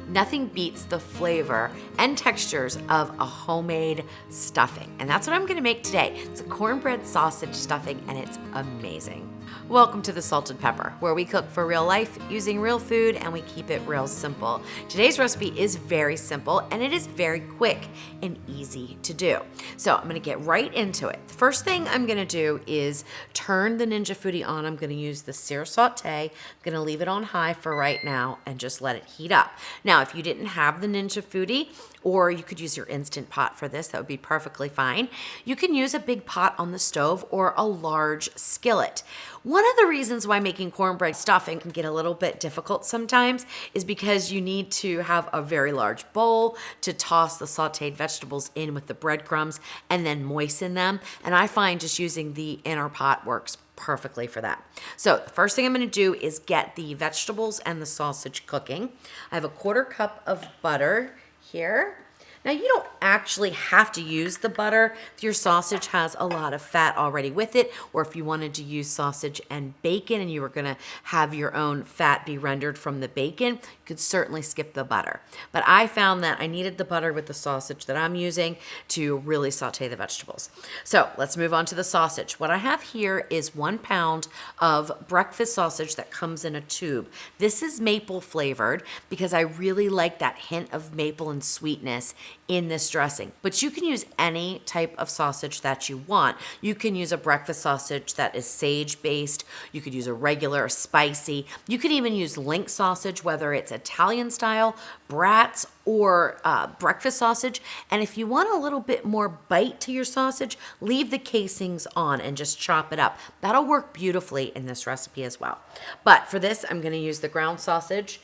nothing beats the flavor and textures of a homemade stuffing. And that's what I'm gonna make today. It's a cornbread sausage stuffing, and it's amazing. Welcome to the Salted Pepper, where we cook for real life using real food and we keep it real simple. Today's recipe is very simple and it is very quick and easy to do. So I'm gonna get right into it. The first thing I'm gonna do is turn the Ninja Foodi on. I'm gonna use the sear saute. I'm gonna leave it on high for right now and just let it heat up. Now, if you didn't have the Ninja Foodi, or you could use your Instant Pot for this, that would be perfectly fine. You can use a big pot on the stove or a large skillet. One of the reasons why making cornbread stuffing can get a little bit difficult sometimes is because you need to have a very large bowl to toss the sauteed vegetables in with the breadcrumbs and then moisten them. And I find just using the inner pot works perfectly for that. So the first thing I'm going to do is get the vegetables and the sausage cooking. I have a 1/4 cup of butter here. Now, you don't actually have to use the butter if your sausage has a lot of fat already with it, or if you wanted to use sausage and bacon and you were gonna have your own fat be rendered from the bacon, you could certainly skip the butter. But I found that I needed the butter with the sausage that I'm using to really saute the vegetables. So let's move on to the sausage. What I have here is 1 pound of breakfast sausage that comes in a tube. This is maple flavored because I really like that hint of maple and sweetness in this dressing. But you can use any type of sausage that you want. You can use a breakfast sausage that is sage based. You could use a regular spicy. You could even use link sausage, whether it's Italian style, brats, or breakfast sausage. And if you want a little bit more bite to your sausage, leave the casings on and just chop it up. That'll work beautifully in this recipe as well. But for this, I'm gonna use the ground sausage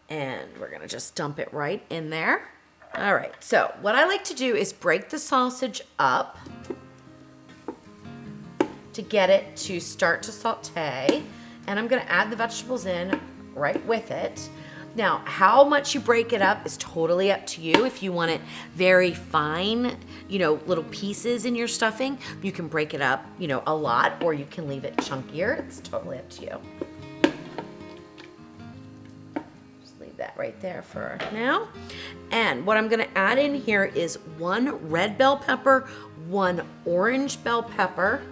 and we're gonna just dump it right in there. All right, so what I like to do is break the sausage up to get it to start to saute, and I'm gonna add the vegetables in right with it. Now, how much you break it up is totally up to you. If you want it very fine, little pieces in your stuffing, you can break it up, a lot, or you can leave it chunkier. It's totally up to you. That right there for now. And what I'm going to add in here is 1 red bell pepper, 1 orange bell pepper,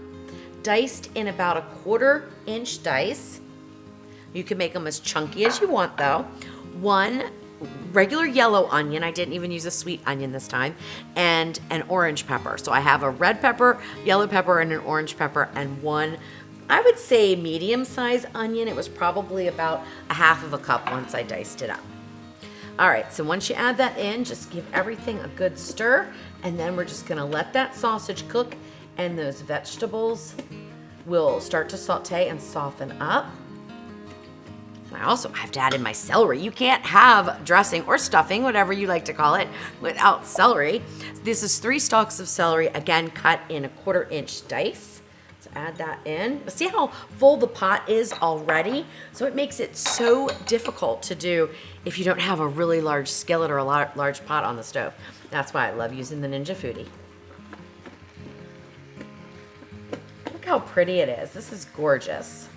diced in about a 1/4 inch dice. You can make them as chunky as you want though. 1 regular yellow onion, I didn't even use a sweet onion this time, and an orange pepper. So I have a red pepper, yellow pepper, and an orange pepper, and 1, I would say, medium-sized onion. It was probably about a 1/2 cup once I diced it up. All right, so once you add that in, just give everything a good stir, and then we're just gonna let that sausage cook, and those vegetables will start to saute and soften up. And I also have to add in my celery. You can't have dressing or stuffing, whatever you like to call it, without celery. This is 3 stalks of celery, again, cut in a 1/4 inch dice. Add that in. See how full the pot is already? So it makes it so difficult to do if you don't have a really large skillet or a large pot on the stove. That's why I love using the Ninja Foodi. Look how pretty it is. This is gorgeous.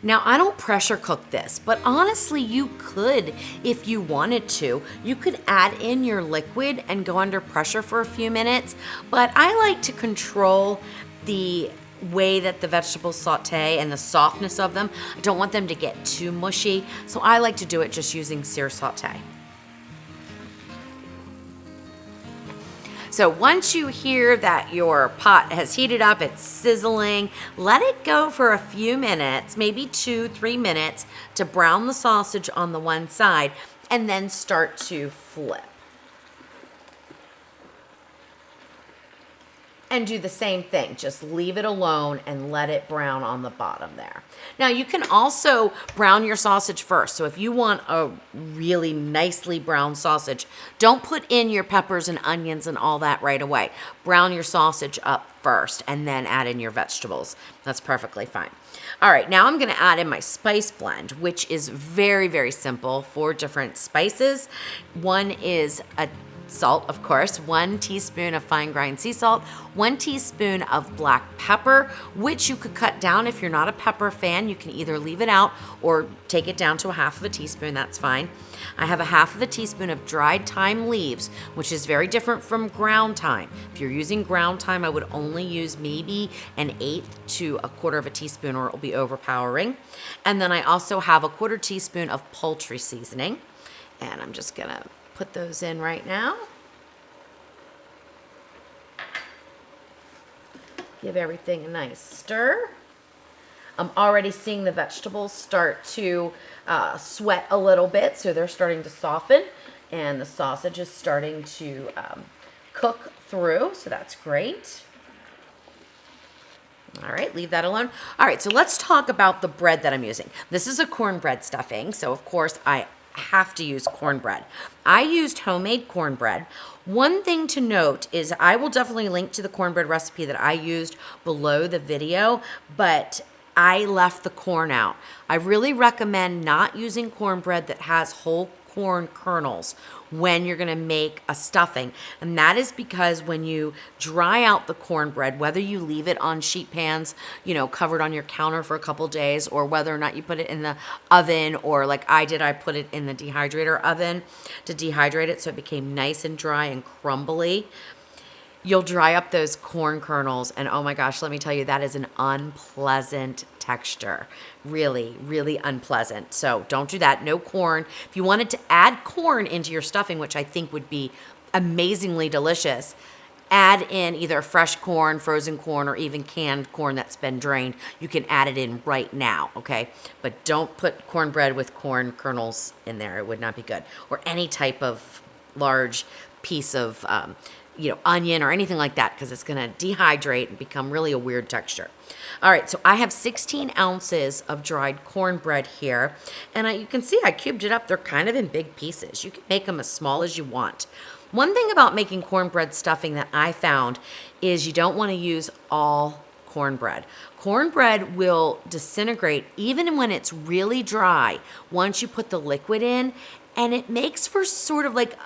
Now, I don't pressure cook this, but honestly, you could if you wanted to. You could add in your liquid and go under pressure for a few minutes, but I like to control the way that the vegetables saute and the softness of them. I don't want them to get too mushy, so I like to do it just using sear saute. So once you hear that your pot has heated up, it's sizzling, let it go for a few minutes, maybe 2-3 minutes, to brown the sausage on the one side, and then start to flip. And do the same thing, just leave it alone and let it brown on the bottom there. Now you can also brown your sausage first. So if you want a really nicely browned sausage, don't put in your peppers and onions and all that right away. Brown your sausage up first and then add in your vegetables. That's perfectly fine. All right, now I'm gonna add in my spice blend, which is very, very simple. 4 different spices. One is a Salt, of course, 1 teaspoon of fine ground sea salt, 1 teaspoon of black pepper, which you could cut down if you're not a pepper fan. You can either leave it out or take it down to a half of a teaspoon, that's fine. I have a half of a teaspoon of dried thyme leaves, which is very different from ground thyme. If you're using ground thyme, I would only use maybe 1/8 to 1/4 of a teaspoon or it will be overpowering. And then I also have a 1/4 teaspoon of poultry seasoning. And I'm just gonna put those in right now. Give everything a nice stir. I'm already seeing the vegetables start to sweat a little bit, so they're starting to soften, and the sausage is starting to cook through, so that's great. All right, leave that alone. All right, so let's talk about the bread that I'm using. This is a cornbread stuffing, so of course I have to use cornbread. I used homemade cornbread. One thing to note is I will definitely link to the cornbread recipe that I used below the video, but I left the corn out. I really recommend not using cornbread that has whole corn kernels when you're gonna make a stuffing. And that is because when you dry out the cornbread, whether you leave it on sheet pans, covered on your counter for a couple days, or whether or not you put it in the oven, or like I did, I put it in the dehydrator oven to dehydrate it so it became nice and dry and crumbly. You'll dry up those corn kernels, and oh my gosh, let me tell you, that is an unpleasant texture. Really, really unpleasant. So don't do that. No corn. If you wanted to add corn into your stuffing, which I think would be amazingly delicious, add in either fresh corn, frozen corn, or even canned corn that's been drained. You can add it in right now, okay? But don't put cornbread with corn kernels in there. It would not be good. Or any type of large piece of onion or anything like that, because it's going to dehydrate and become really a weird texture. All right, so I have 16 ounces of dried cornbread here, and you can see I cubed it up. They're kind of in big pieces. You can make them as small as you want. One thing about making cornbread stuffing that I found is you don't want to use all cornbread. Cornbread will disintegrate even when it's really dry once you put the liquid in, and it makes for sort of like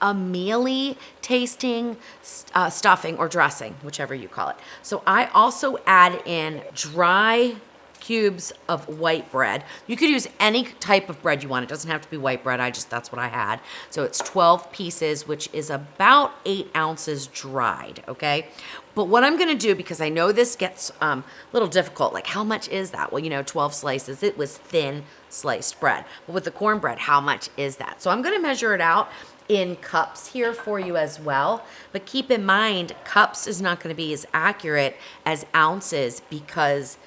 a mealy tasting stuffing or dressing, whichever you call it. So I also add in dry cubes of white bread. You could use any type of bread you want. It doesn't have to be white bread. That's what I had. So it's 12 pieces, which is about 8 ounces dried, okay? But what I'm gonna do, because I know this gets a little difficult, like how much is that? Well, 12 slices, it was thin sliced bread. But with the cornbread, how much is that? So I'm gonna measure it out in cups here for you as well. But keep in mind, cups is not gonna be as accurate as ounces because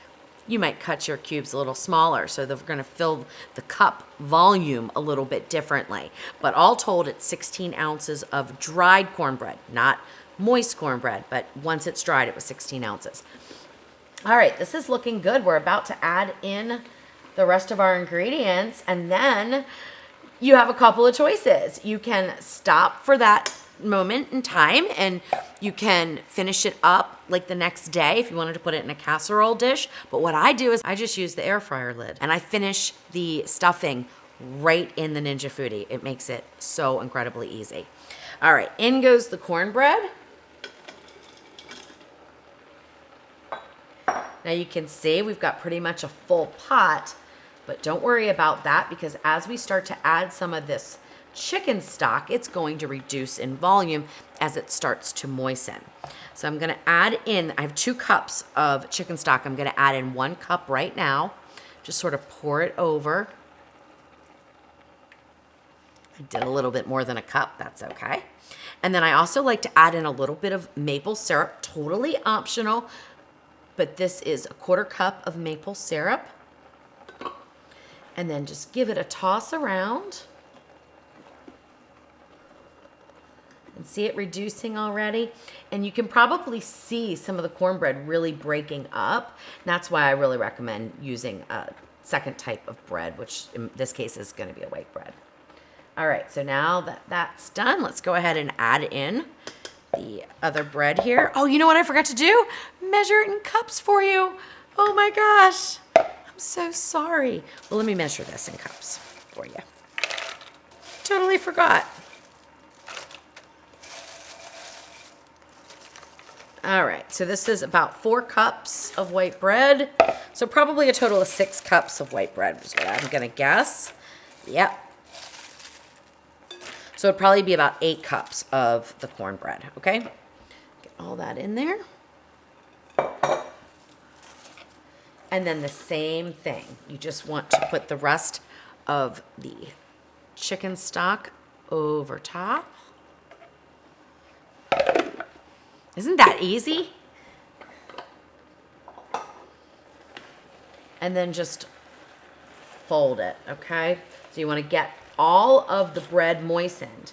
you might cut your cubes a little smaller, so they're gonna fill the cup volume a little bit differently. But all told, it's 16 ounces of dried cornbread, not moist cornbread, but once it's dried, it was 16 ounces. All right, this is looking good. We're about to add in the rest of our ingredients, and then you have a couple of choices. You can stop for that moment in time and you can finish it up like the next day if you wanted to put it in a casserole dish. But what I do is I just use the air fryer lid and I finish the stuffing right in the Ninja Foodi. It makes it so incredibly easy. All right, in goes the cornbread. Now you can see we've got pretty much a full pot. But don't worry about that, because as we start to add some of this chicken stock, it's going to reduce in volume as it starts to moisten. So I'm gonna add in, I have 2 cups of chicken stock. I'm gonna add in 1 cup right now. Just sort of pour it over. I did a little bit more than a cup, that's okay. And then I also like to add in a little bit of maple syrup, totally optional, but this is a 1/4 cup of maple syrup. And then just give it a toss around. And see it reducing already? And you can probably see some of the cornbread really breaking up. And that's why I really recommend using a second type of bread, which in this case is gonna be a white bread. All right, so now that that's done, let's go ahead and add in the other bread here. Oh, you know what I forgot to do? Measure it in cups for you. Oh my gosh. I'm so sorry. Well, let me measure this in cups for you. Totally forgot. All right, so this is about 4 cups of white bread. So probably a total of 6 cups of white bread is what I'm gonna guess. Yep. So it'd probably be about 8 cups of the cornbread, okay? Get all that in there. And then the same thing. You just want to put the rest of the chicken stock over top. Isn't that easy? And then just fold it, okay? So you want to get all of the bread moistened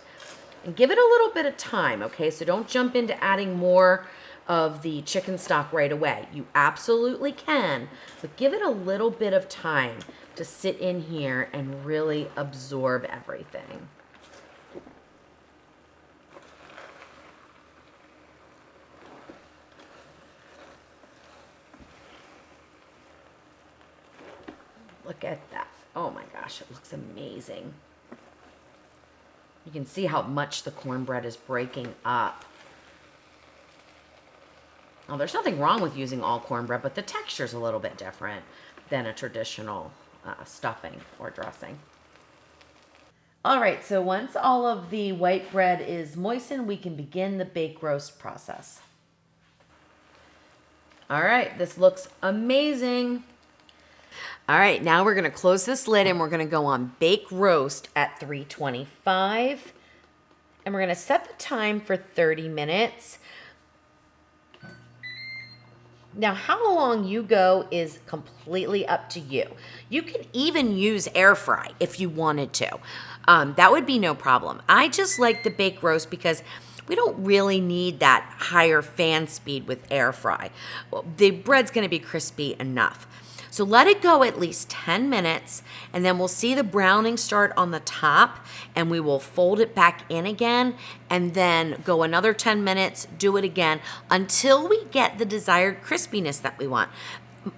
and give it a little bit of time, okay? So don't jump into adding more of the chicken stock right away. You absolutely can, but give it a little bit of time to sit in here and really absorb everything. Look at that. Oh my gosh, it looks amazing. You can see how much the cornbread is breaking up. Now, there's nothing wrong with using all cornbread, but the texture is a little bit different than a traditional stuffing or dressing. All right, so once all of the white bread is moistened, we can begin the bake roast process. All right, this looks amazing. All right, now we're gonna close this lid and we're gonna go on bake roast at 325. And we're gonna set the time for 30 minutes. Now, how long you go is completely up to you. You can even use air fry if you wanted to. That would be no problem. I just like the bake roast because we don't really need that higher fan speed with air fry. Well, the bread's gonna be crispy enough. So let it go at least 10 minutes, and then we'll see the browning start on the top, and we will fold it back in again, and then go another 10 minutes, do it again, until we get the desired crispiness that we want.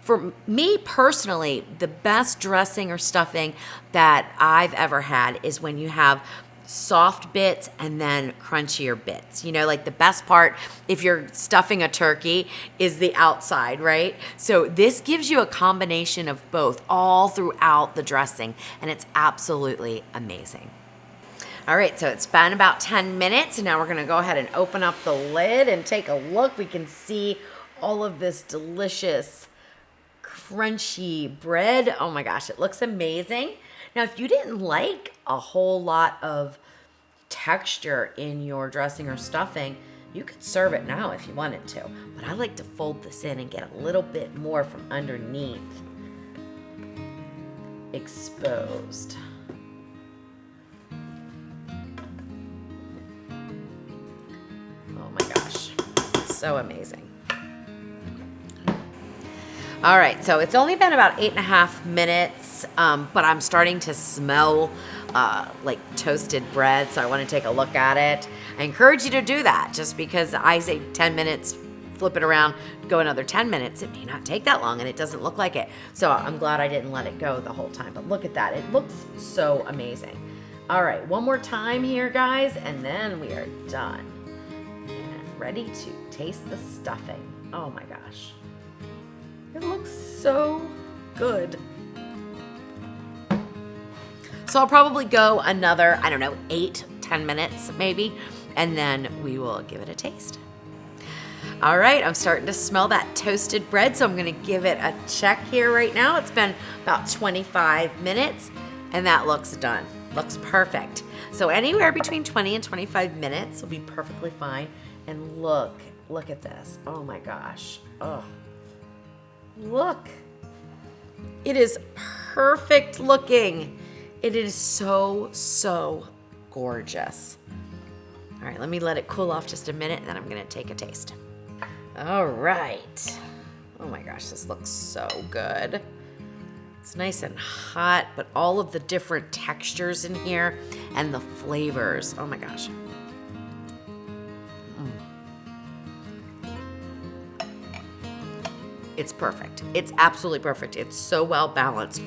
For me personally, the best dressing or stuffing that I've ever had is when you have soft bits and then crunchier bits. You know, like the best part, if you're stuffing a turkey, is the outside, right? So this gives you a combination of both all throughout the dressing, and it's absolutely amazing. All right, so it's been about 10 minutes, and now we're gonna go ahead and open up the lid and take a look. We can see all of this delicious, crunchy bread. Oh my gosh, it looks amazing. Now, if you didn't like a whole lot of texture in your dressing or stuffing, you could serve it now if you wanted to. But I like to fold this in and get a little bit more from underneath exposed. Oh my gosh, it's so amazing. All right, so it's only been about 8.5 minutes, but I'm starting to smell like toasted bread, so I want to take a look at it. I encourage you to do that. Just because I say 10 minutes, flip it around, go another 10 minutes, it may not take that long, and it doesn't look like it. So I'm glad I didn't let it go the whole time, but look at that. It looks so amazing. All right, one more time here, guys, and then we are done. And ready to taste the stuffing. Oh my gosh. It looks so good. So I'll probably go another, 8-10 minutes maybe, and then we will give it a taste. All right, I'm starting to smell that toasted bread, so I'm gonna give it a check here right now. It's been about 25 minutes, and that looks done. Looks perfect. So anywhere between 20 and 25 minutes will be perfectly fine. And look at this. Oh my gosh. Oh. Look, it is perfect looking. It is so gorgeous. All right, let me let it cool off just a minute, and then I'm gonna take a taste. All right. Oh my gosh, this looks so good. It's nice and hot, but all of the different textures in here and the flavors. Oh my gosh. It's perfect. It's absolutely perfect. It's so well balanced.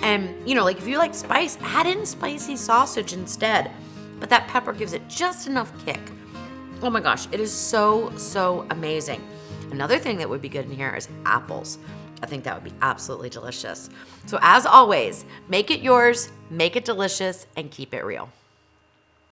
And, like if you like spice, add in spicy sausage instead. But that pepper gives it just enough kick. Oh my gosh, it is so, so amazing. Another thing that would be good in here is apples. I think that would be absolutely delicious. So as always, make it yours, make it delicious, and keep it real.